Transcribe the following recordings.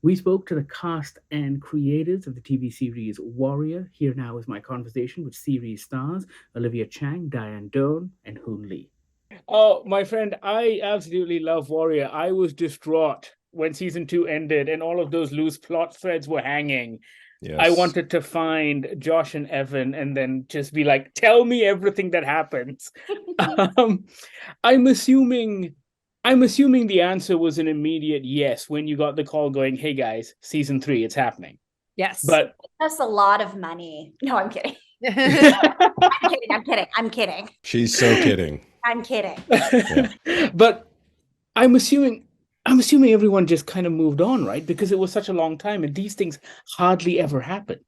We spoke to the cast and creators of the TV series Warrior. Here now is my conversation with series stars Olivia Cheng, Dianne Doan, and Hoon Lee. Oh, my friend, I absolutely love Warrior. I was distraught when season two ended and all of those loose plot threads were hanging. I Yes. wanted to find Josh and Evan and then just be like, tell me everything that happens. Um, I'm assuming I'm assuming the answer was an immediate yes when you got the call going, hey guys, season three, it's happening. Yes. But That's a lot of money. No, I'm kidding. I'm kidding. I'm kidding. I'm kidding. She's so kidding. I'm kidding. Yeah. but I'm assuming everyone just kind of moved on, right? Because it was such a long time and these things hardly ever happen.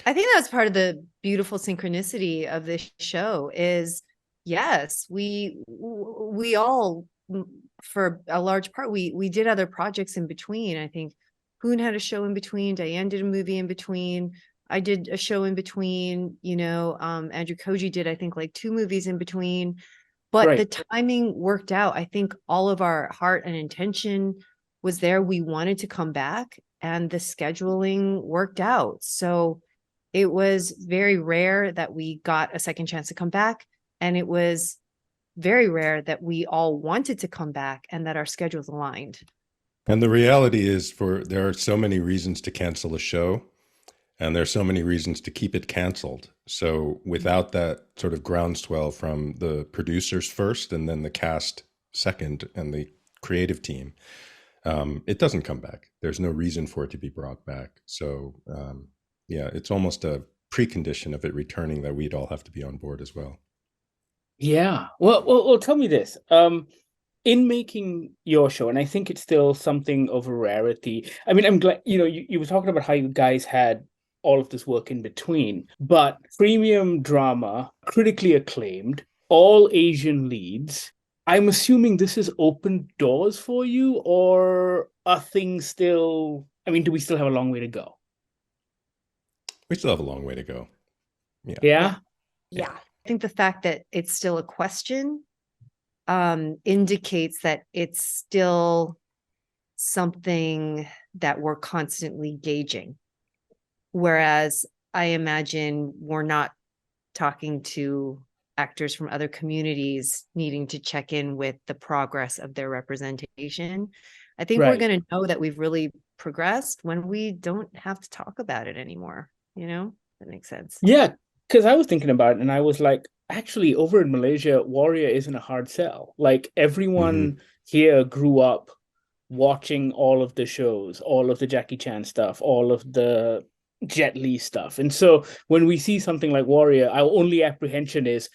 I think that's part of the beautiful synchronicity of this show is, yes, we all, for a large part, we did other projects in between. I think Hoon had a show in between, Dianne did a movie in between, I did a show in between, Andrew Koji did, I think, like 2 movies in between, but the Right. timing worked out. I think all of our heart and intention was there. We wanted to come back and the scheduling worked out. So it was very rare that we got a second chance to come back. And it was very rare that we all wanted to come back and that our schedules aligned. And the reality is there are so many reasons to cancel a show and there's so many reasons to keep it canceled. So without that sort of groundswell from the producers first and then the cast second and the creative team, it doesn't come back. There's no reason for it to be brought back. So yeah, it's almost a precondition of it returning that we'd all have to be on board as well. Yeah. Well, tell me this. In making your show, and I think it's still something of a rarity. I mean, I'm glad, you were talking about how you guys had all of this work in between, but premium drama, critically acclaimed, all Asian leads. I'm assuming this has opened doors for you, or are things still, I mean, do we still have a long way to go? We still have a long way to go. Yeah. Yeah. Yeah. I think the fact that it's still a question indicates that it's still something that we're constantly gauging. Whereas I imagine we're not talking to actors from other communities needing to check in with the progress of their representation. I think we're Right. going to know that we've really progressed when we don't have to talk about it anymore. That makes sense. Yeah, because I was thinking about it and I was like, actually, over in Malaysia, Warrior isn't a hard sell. Like Mhm. everyone here grew up watching all of the shows, all of the Jackie Chan stuff, all of the Jet Li stuff. And so when we see something like Warrior, our only apprehension is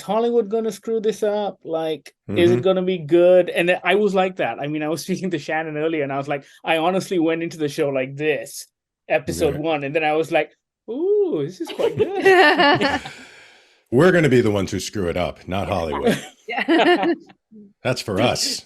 Hollywood gonna screw this up? Like, is it Mhm. gonna be good? And I was like that. I mean, I was speaking to Shannon earlier and I was like, I honestly went into the show like this, episode Right. one, and then I was like, ooh, this is quite good. We're going to be the ones who screw it up, not Hollywood. Yeah. That's for us.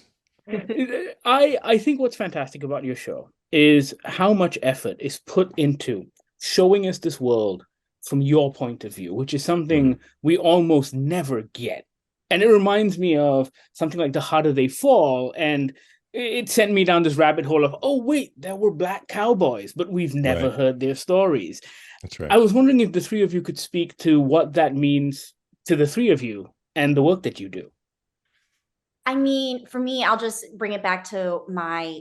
I think what's fantastic about your show is how much effort is put into showing us this world from your point of view, which is something Mhm. we almost never get. And it reminds me of something like The Harder They Fall, and it sent me down this rabbit hole of, oh wait, there were black cowboys, but we've never Right. heard their stories. That's I right. was wondering if the three of you could speak to what that means to the three of you and the work that you do. I mean, for me, I'll just bring it back to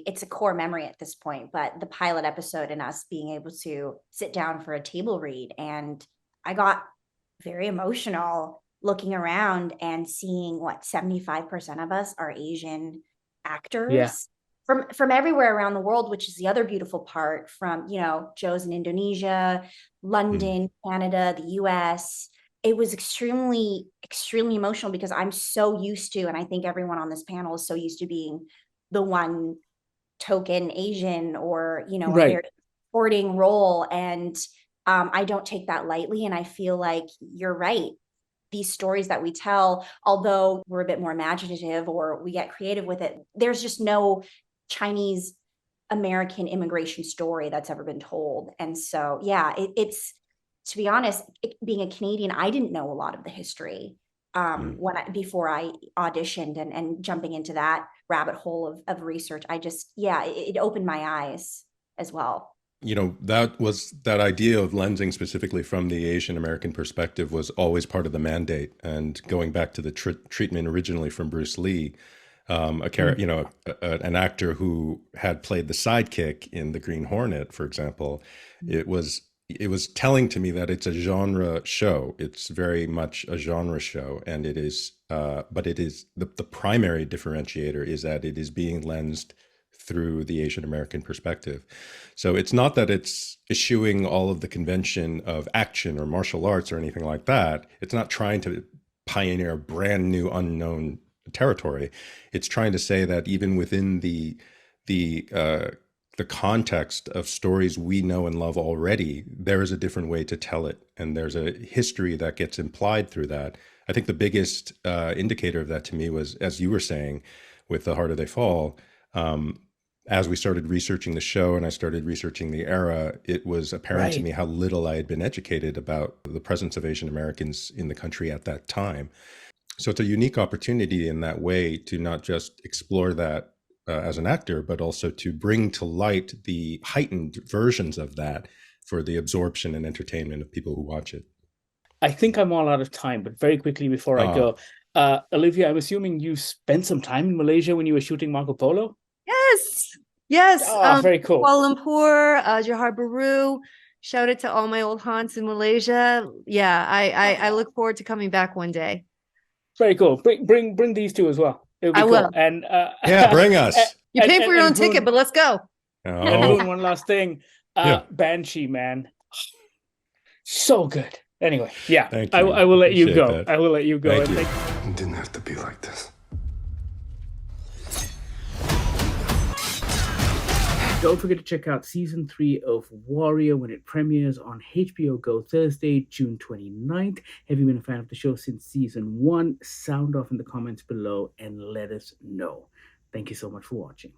it's a core memory at this point, but the pilot episode and us being able to sit down for a table read. And I got very emotional looking around and seeing what 75% of us are Asian Yeah. actors from everywhere around the world, which is the other beautiful part from, Joe's in Indonesia, Mhm. London, Canada, the US. It was extremely, extremely emotional because I'm so used to, and I think everyone on this panel is so used to being the one token Asian or, a Right. very supporting role. And I don't take that lightly. And I feel like you're right. These stories that we tell, although we're a bit more imaginative or we get creative with it, there's just no Chinese American immigration story that's ever been told. And so, yeah, it's to be honest, being a Canadian, I didn't know a lot of the history Mhm. before I auditioned and jumping into that rabbit hole of research. It opened my eyes as well. That idea of lensing specifically from the Asian American perspective was always part of the mandate. And going back to the treatment originally from Bruce Lee, an actor who had played the sidekick in The Green Hornet, for example, it was telling to me that it's a genre show. It's very much a genre show, and it is, but it is the primary differentiator is that it is being lensed through the Asian American perspective. So it's not that it's eschewing all of the convention of action or martial arts or anything like that. It's not trying to pioneer a brand new unknown territory. It's trying to say that even within the context of stories we know and love already, there is a different way to tell it, and there's a history that gets implied through that. I think the biggest indicator of that to me was, as you were saying, with The Harder They Fall. As we started researching the show and I started researching the era, it was apparent to me how little I had been educated about the presence of Asian Americans in the country at that time. So it's a unique opportunity in that way to not just explore that as an actor, but also to bring to light the heightened versions of that for the absorption and entertainment of people who watch it. I think I'm all out of time, but very quickly before I go, Olivia, I'm assuming you spent some time in Malaysia when you were shooting Marco Polo? Yes. Oh, very cool. Kuala Lumpur, Johor Bahru. Shout out to all my old haunts in Malaysia. Yeah, I look forward to coming back one day. Very cool. Bring these two as well. I cool. will. And bring us. You pay for your own ticket, but let's go. And Hoon, one last thing. Banshee, man, so good. Anyway, yeah. Thank you. I will let you go. That. I will let you go. Thank you. It didn't have to be like this. Don't forget to check out season 3 of Warrior when it premieres on HBO Go Thursday, June 29th. Have you been a fan of the show since season 1? Sound off in the comments below and let us know. Thank you so much for watching.